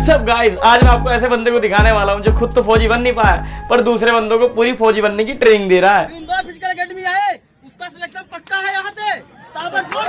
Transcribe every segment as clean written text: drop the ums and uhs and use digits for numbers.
WhatsApp guys, आज मैं आपको ऐसे बंदे को दिखाने वाला हूँ जो खुद तो फौजी बन नहीं पाया पर दूसरे बंदों को पूरी फौजी बनने की ट्रेनिंग दे रहा है। इंदौर फिजिकल एकेडमी आए, उसका सिलेक्शन पक्का है यहाँ से। ताबड़तोड़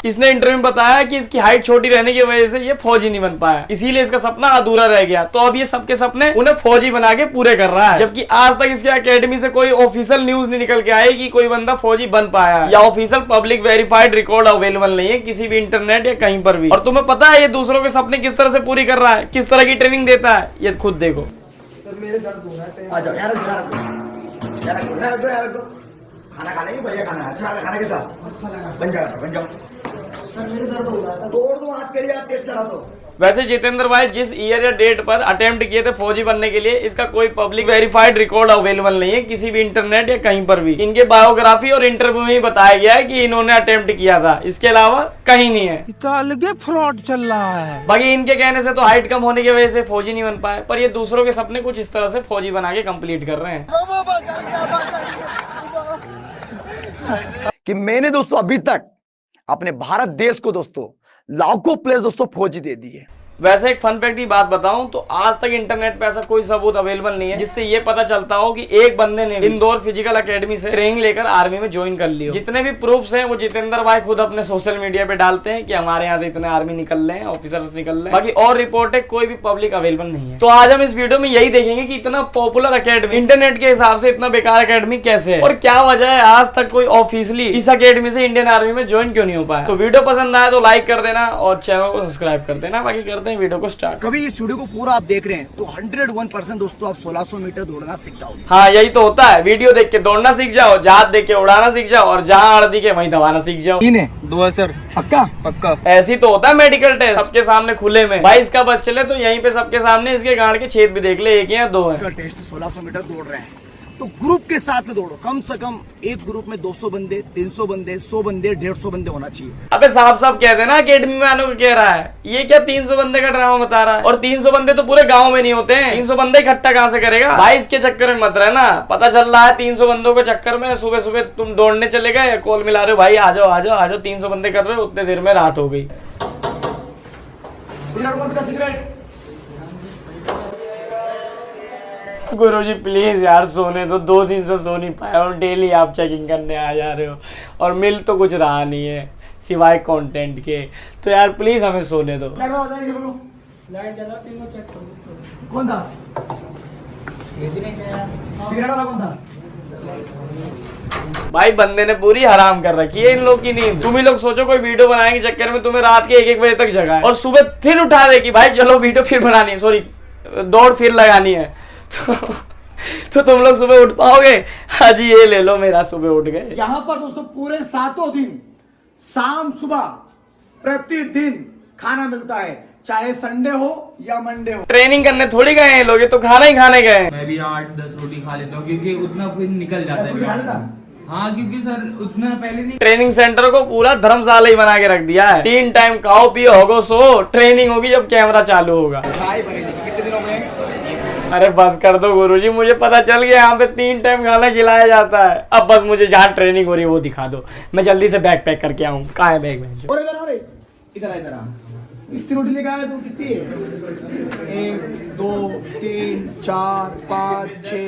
इसने इंटरव्यू में बताया कि इसकी हाइट छोटी रहने की वजह से ये फौजी नहीं बन पाया, इसीलिए इसका सपना अधूरा रह गया। तो अब ये सबके सपने उन्हें फौजी बना के पूरे कर रहा है, जबकि आज तक इसके एकेडमी से कोई ऑफिशियल न्यूज नहीं निकल के आई कि कोई बंदा फौजी बन पाया या official public verified record available नहीं है किसी भी इंटरनेट या कहीं पर भी। और तुम्हें पता है ये दूसरों के सपने किस तरह से पूरी कर रहा है, किस तरह की ट्रेनिंग देता है, ये खुद देखो। खाना खाने की बढ़िया खाना है, अच्छा खाने के साथ बन जाओ। तोड़ दो हाथ के लिए आप तेज चला दो। वैसे जितेंद्र भाई जिस ईयर या डेट पर अटेम्प्ट किए थे फौजी बनने के लिए, इसका कोई पब्लिक वेरीफाइड रिकॉर्ड अवेलेबल नहीं है किसी भी इंटरनेट या कहीं पर भी। इनके बायोग्राफी और इंटरव्यू में ही बताया गया है कि इन्होंने अटेम्प्ट किया था, इसके अलावा कहीं नहीं है। तो अलग फ्रॉड चल रहा है। बाकी इनके कहने से तो हाइट कम होने की वजह से फौजी नहीं बन पाए, पर ये दूसरों के सपने कुछ इस तरह से फौजी बना के कंप्लीट कर रहे हैं कि मैंने दोस्तों अभी तक अपने भारत देश को दोस्तों लाखों प्लेस दोस्तों फौजी दे दिए। वैसे एक फन फैक्ट की बात बताऊं तो आज तक इंटरनेट पे ऐसा कोई सबूत अवेलेबल नहीं है जिससे ये पता चलता हो कि एक बंदे ने इंदौर फिजिकल एकेडमी से ट्रेनिंग लेकर आर्मी में ज्वाइन कर लिया। जितने भी प्रूफ्स हैं वो जितेंद्र भाई खुद अपने सोशल मीडिया पे डालते हैं कि हमारे यहाँ से इतने आर्मी निकल रहे हैं, ऑफिसर्स निकल रहे हैं। बाकी और रिपोर्ट है कोई भी पब्लिक अवेलेबल नहीं है। तो आज हम इस वीडियो में यही देखेंगे कि इतना पॉपुलर अकेडमी इंटरनेट के हिसाब से इतना बेकार अकेडमी कैसे है और क्या वजह है आज तक कोई ऑफिशियली इस अकेडमी से इंडियन आर्मी में ज्वाइन क्यों नहीं हो पाया। तो वीडियो पसंद आया तो लाइक कर देना और चैनल को सब्सक्राइब कर देना। बाकी करते हैं वीडियो को स्टार्ट। कभी इस वीडियो को पूरा आप देख रहे हैं तो 101% दोस्तों आप 1600 मीटर दौड़ना सीख जाओगे। हाँ यही तो होता है, वीडियो देख के दौड़ना सीख जाओ, जहाज देख के उड़ाना सीख जाओ और जहाँ अड़ दिखे वहीं दबाना सीख जाओ। 2 है सर, पक्का। ऐसी तो होता है मेडिकल टेस्ट सबके सामने खुले में। भाई इसका बस चले तो यहीं पे सबके सामने इसके गांड के छेद भी देख ले, एक या दो है। टेस्ट 1600 मीटर दौड़ रहे हैं तो ग्रुप के साथ में दौड़ो। कम से कम एक ग्रुप में 200 बंदे, 300 बंदे, 100 बंदे, 150 बंदे होना चाहिए। अबे साफ साफ कह देना अकेडमी में आने को कह रहा है, ये क्या 300 बंदे का ड्रामा बता रहा है। और 300 बंदे तो पूरे गांव में नहीं होते हैं, 300 बंदे इकट्ठा कहाँ से करेगा। भाई इसके चक्कर में मत रहना, पता चल रहा है 300 बंदों के चक्कर में सुबह सुबह तुम दौड़ने चले गए, कॉल मिला रहे हो भाई आ जाओ आ जाओ आ जाओ, 300 बंदे कर रहे हो, उतने देर में रात हो गई। गुरुजी प्लीज यार सोने तो 2 दिन से सो नहीं पाया और डेली आप चेकिंग करने आ जा रहे हो और मिल तो कुछ रहा नहीं है सिवाय कंटेंट के, तो यार प्लीज हमें सोने दो। लाइट जला, तीनों चेक करो। कौन था? सिगरेट वाला कौन था? भाई बंदे ने पूरी हराम कर रखी है इन लोग की नींद। तुम ही लोग सोचो कोई वीडियो बनाने के चक्कर में तुम्हें रात के 1-1 बजे तक जगा है और सुबह फिर उठा दे कि भाई चलो वीडियो फिर बनानी है, सॉरी दौड़ फिर लगानी है। तो तुम लोग सुबह उठ पाओगे? हाँ जी ये ले लो मेरा सुबह उठ गए। यहाँ पर दोस्तों पूरे 7 दिन शाम सुबह प्रतिदिन खाना मिलता है, चाहे संडे हो या मंडे हो। ट्रेनिंग करने थोड़ी गए हैं लोग, ये तो खाना ही खाने गए हैं। मैं भी 8-10 रोटी खा लेता हूँ क्योंकि उतना फिर निकल जाता है। हाँ क्योंकि सर उतना पहले नहीं। ट्रेनिंग सेंटर को पूरा धर्मशाला ही बना के रख दिया है, 3 टाइम खाओ पियो होगो सो, ट्रेनिंग होगी जब कैमरा चालू होगा। कितने दिनों में? अरे बस कर दो गुरुजी, मुझे पता चल गया यहाँ पे 3 टाइम खाना खिलाया जाता है। अब बस मुझे जहाँ ट्रेनिंग हो रही है वो दिखा दो, मैं जल्दी से बैग पैक करके आऊँ। कहाँ है बैग? और इधर आ रे, इधर आ। कितनी रोटी लेके आया तू? कितनी है? 1 2 3 4 5 6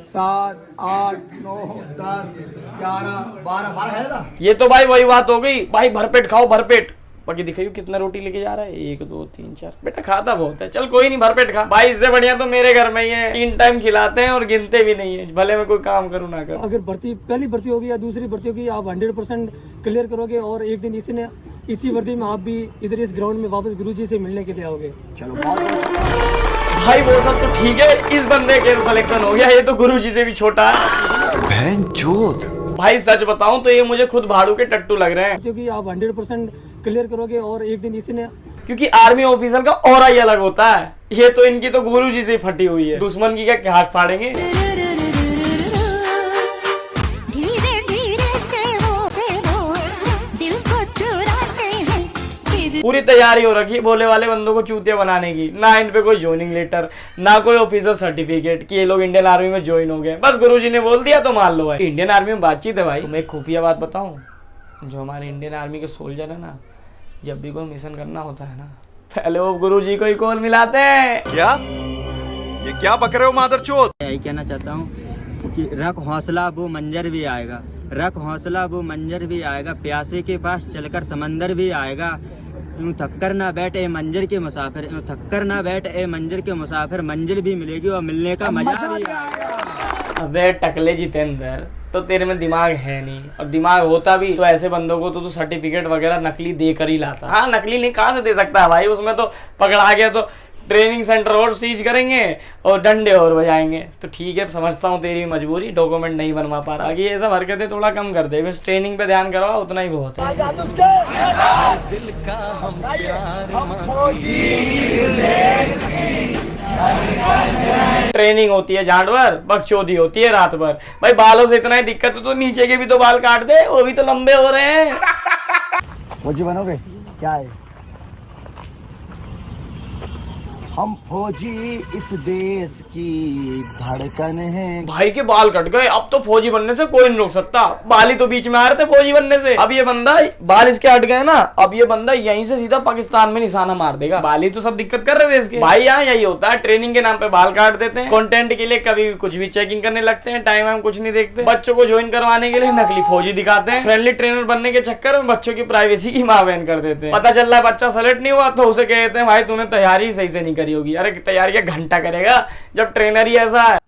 7 8 9 10 11 12 खाया था। ये तो भाई वही बात हो गई, भाई भरपेट खाओ भरपेट। बाकी दिखाइयो कितना रोटी लेके जा रहा है, 1 2 3 4। बेटा खाता बहुत है, चल कोई नहीं भरपेट खा। भाई इससे बढ़िया तो मेरे घर में ही है, 3 टाइम खिलाते हैं और गिनते भी नहीं है, भले मैं कोई काम करूँ ना करूँ। अगर पहली भर्ती होगी या दूसरी भर्ती होगी, आप 100% क्लियर करोगे और एक दिन इसी वर्दी में आप भी इधर इस ग्राउंड में वापस गुरुजी से मिलने के लिए आओगे। चलो भाई वो सब तो ठीक है, इस बंदे के सिलेक्शन हो गया, ये तो गुरुजी से भी छोटा है। भाई सच बताऊं तो ये मुझे खुद भाड़ू के टट्टू लग रहे हैं, क्योंकि आप 100% क्लियर करोगे और एक दिन क्योंकि आर्मी ऑफिसर का ऑरा ही अलग होता है। ये तो इनकी तो गुरुजी से फटी हुई है, दुश्मन की क्या हाथ फाड़ेंगे। पूरी तैयारी हो रखी भोले वाले बंदों को चूतिया बनाने की, ना इन पे कोई ज्वाइनिंग लेटर ना कोई ऑफिसर सर्टिफिकेट कि ये लोग इंडियन आर्मी में ज्वाइन हो गए। बस गुरुजी ने बोल दिया तो मान लो भाई इंडियन आर्मी में बातचीत है। भाई तुम्हें एक खुफिया बात बताऊं, जो हमारे इंडियन आर्मी के सोल्जर है ना, जब भी कोई मिशन करना होता है ना, पहले वो गुरुजी को ही कॉल मिलाते हैं। क्या ये क्या बक रहे हो मादरचोद? यही कहना चाहता हूँ कि रख हौसला वो मंजर भी आएगा, रख हौसला वो मंजर भी आएगा, प्यासे के पास चलकर समंदर भी आएगा। यूं थक्कर ना बैठ ए मंजर के मुसाफिर, यूं थक्कर ना बैठ ए मंजर के मुसाफिर, मंजिल भी मिलेगी और मिलने का मजा भी आएगा। अबे टकले जितेंद्र, तो तेरे में दिमाग है नहीं, और दिमाग होता भी तो ऐसे बंदों को तो तू सर्टिफिकेट वगैरह नकली दे कर ही लाता। हाँ, नकली नहीं कहाँ से दे सकता है भाई, उसमें तो पकड़ा गया तो ट्रेनिंग सेंटर और सीज करेंगे और डंडे और बजाएंगे। तो ठीक है, समझता हूँ तेरी मजबूरी, डॉक्यूमेंट नहीं बनवा पा रहा। ये सब हरकतें थोड़ा कम कर दे, बस ट्रेनिंग पे ध्यान करवा, उतना ही बहुत है। ट्रेनिंग होती है जानवर, बकचोदी होती है रात भर। भाई बालों से इतना ही दिक्कत है तो नीचे के भी तो बाल काट दे, वो भी तो लंबे हो रहे हैं। फौजी बनोगे? क्या है? हम फौजी इस देश की धड़कन है। भाई के बाल कट गए, अब तो फौजी बनने से कोई नहीं रोक सकता। बाल ही तो बीच में आ रहे थे फौजी बनने से। अब ये बंदा, बाल इसके हट गए ना, अब ये बंदा यहीं से सीधा पाकिस्तान में निशाना मार देगा। बाल ही तो सब दिक्कत कर रहे थे इसके। भाई यहाँ यही होता है, ट्रेनिंग के नाम पे बाल काट देते हैं, कंटेंट के लिए कभी कुछ भी चेकिंग करने लगते हैं, टाइम वाइम कुछ नहीं देखते। बच्चों को ज्वाइन करवाने के लिए नकली फौजी दिखाते हैं, फ्रेंडली ट्रेनर बनने के चक्कर में बच्चों की प्राइवेसी की मां बहन कर देते हैं। पता चल रहा है बच्चा सेलेक्ट नहीं हुआ तो उसे कहते हैं भाई तूने तैयारी सही से नहीं करी होगी। अरे तैयारी क्या घंटा करेगा जब ट्रेनर ही ऐसा है।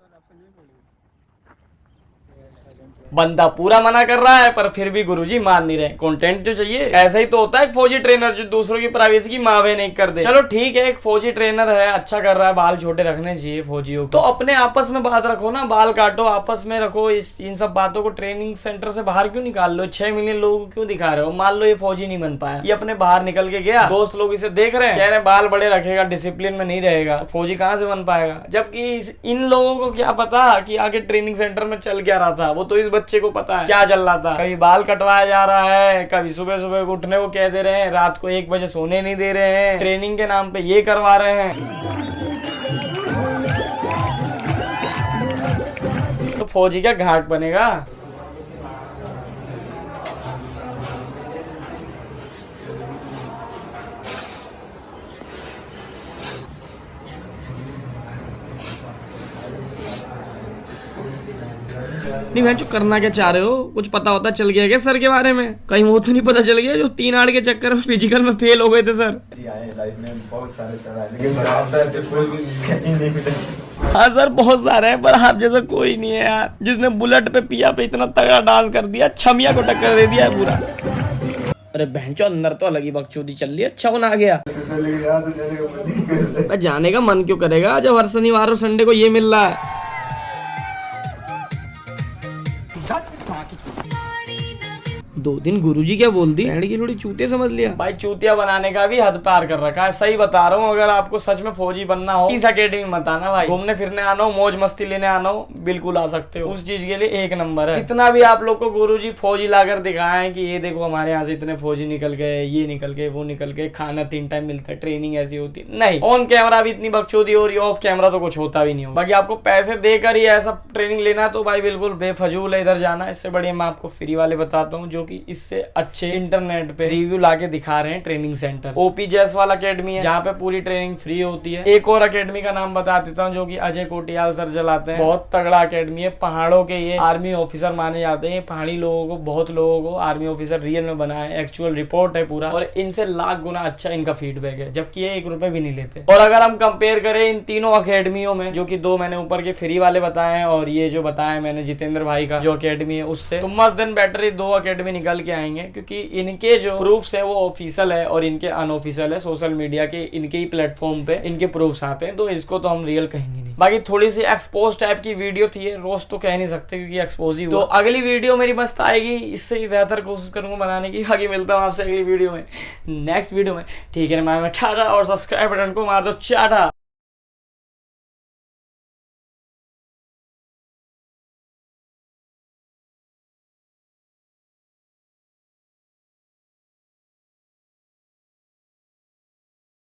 बंदा पूरा मना कर रहा है पर फिर भी गुरुजी मान नहीं रहे, कंटेंट जो चाहिए। ऐसा ही तो होता है फौजी ट्रेनर जो दूसरों की प्राइवेसी की माँ बहन एक कर दे। चलो ठीक है, एक फौजी ट्रेनर है, अच्छा कर रहा है, बाल छोटे रखने चाहिए फौजियों को, तो अपने आपस में बात रखो ना, बाल काटो आपस में रखो। इन सब बातों को ट्रेनिंग सेंटर से बाहर क्यों निकाल लो? 6 मिलियन लोगों को क्यों दिखा रहे हो? मान लो ये फौजी नहीं बन पाया, ये अपने बाहर निकल के गया, दोस्त लोग इसे देख रहे हैं, कह रहे हैं बाल बड़े रखेगा, डिसिप्लिन में नहीं रहेगा, फौजी कहाँ से बन पाएगा? जबकि इन लोगों को क्या पता कि आगे ट्रेनिंग सेंटर में चल क्या रहा था, वो तो इस बच्चे को पता है क्या चल रहा था। कभी बाल कटवाया जा रहा है, कभी सुबह सुबह उठने को कह दे रहे हैं, रात को 1 बजे सोने नहीं दे रहे हैं, ट्रेनिंग के नाम पे ये करवा रहे हैं। तो फौजी का घाट बनेगा। नहीं मैं जो करना क्या चाह रहे हो, कुछ पता होता चल गया क्या सर के बारे में? कहीं वो तो नहीं पता चल गया जो 3 आड़ के चक्कर में फिजिकल में फेल हो गए थे सर? लाइफ में बहुत सारे सर आए, लेकिन सर से कोई भी कहीं नहीं मिला। हाँ सर बहुत सारे हैं, पर आप जैसा कोई नहीं है यार, जिसने बुलेट पे पिया पे इतना तगड़ा डांस कर दिया, छमिया को टक्कर दे दिया है पूरा। अरे बहनचो अंदर तो अलग ही बकचोदी चल रही है। अच्छा कौन आ गया? जाने का मन क्यों करेगा जब हर शनिवार और संडे को ये मिल रहा है। 2 दिन गुरुजी क्या बोल दी, की थोड़ी चूतिया समझ लिया। भाई चूतिया बनाने का भी हद पार कर रखा है, सही बता रहा हूँ। अगर आपको सच में फौजी बनना हो, इस अकेडमी में मत आना भाई, घूमने फिरने आना हो, मौज मस्ती लेने आना हो, बिल्कुल आ सकते हो, उस चीज के लिए 1 नंबर है। जितना भी आप लोग को गुरुजी फौजी लाकर दिखाए कि ये देखो हमारे यहाँ से इतने फौजी निकल गए, ये निकल गए, वो निकल गए, खाना 3 टाइम मिलता है, ट्रेनिंग ऐसी होती है, नहीं। ऑन कैमरा भी इतनी बकचोदी हो रही है, ऑफ कैमरा तो कुछ होता भी नहीं हो। बाकी आपको पैसे देकर ही ऐसा ट्रेनिंग लेना है तो भाई बिल्कुल बेफजूल है इधर जाना। इससे बढ़िया मैं आपको फ्री वाले बताता हूँ जो कि इससे अच्छे इंटरनेट पे रिव्यू लाके दिखा रहे हैं training centre. OP Jaiswal academy है जहाँ पे पूरी ट्रेनिंग फ्री होती है। एक और अकेडमी का नाम बता देता हूँ जो कि अजय कोटियाल सर चलाते हैं, बहुत तगड़ा अकेडमी है। पहाड़ों के ये आर्मी ऑफिसर माने जाते हैं, पहाड़ी लोगों को, बहुत लोगों को आर्मी ऑफिसर रियल में बनाए, एक्चुअल रिपोर्ट है पूरा, और इनसे लाख गुना अच्छा इनका फीडबैक है, जबकि ये 1 रुपए भी नहीं लेते। और अगर हम कंपेयर करें इन तीनों अकेडमियों में, जो कि 2 मैंने ऊपर के फ्री वाले बताए हैं और ये जो बताया मैंने जितेंद्र भाई का जो अकेडमी है, उससे तो मस्ट देन बेटर 2 अकेडमी निकल के आएंगे, क्योंकि इनके जो प्रूफ्स है वो ऑफिशियल है और इनके अनऑफिशियल है। सोशल मीडिया के इनके ही प्लेटफॉर्म पे इनके प्रूफ्स आते हैं, तो इसको तो हम रियल कहेंगे नहीं। बाकी थोड़ी सी एक्सपोज टाइप की वीडियो थी, रोज तो कह नहीं सकते क्योंकि एक्सपोज ही हुआ। तो अगली वीडियो मेरी मस्त आएगी, इससे ही बेहतर कोशिश करूंगा बनाने की। आगे मिलता हूँ आपसे अगली वीडियो में, नेक्स्ट वीडियो में, ठीक है। मैं टाटा, और सब्सक्राइब बटन को मार दो चाटा।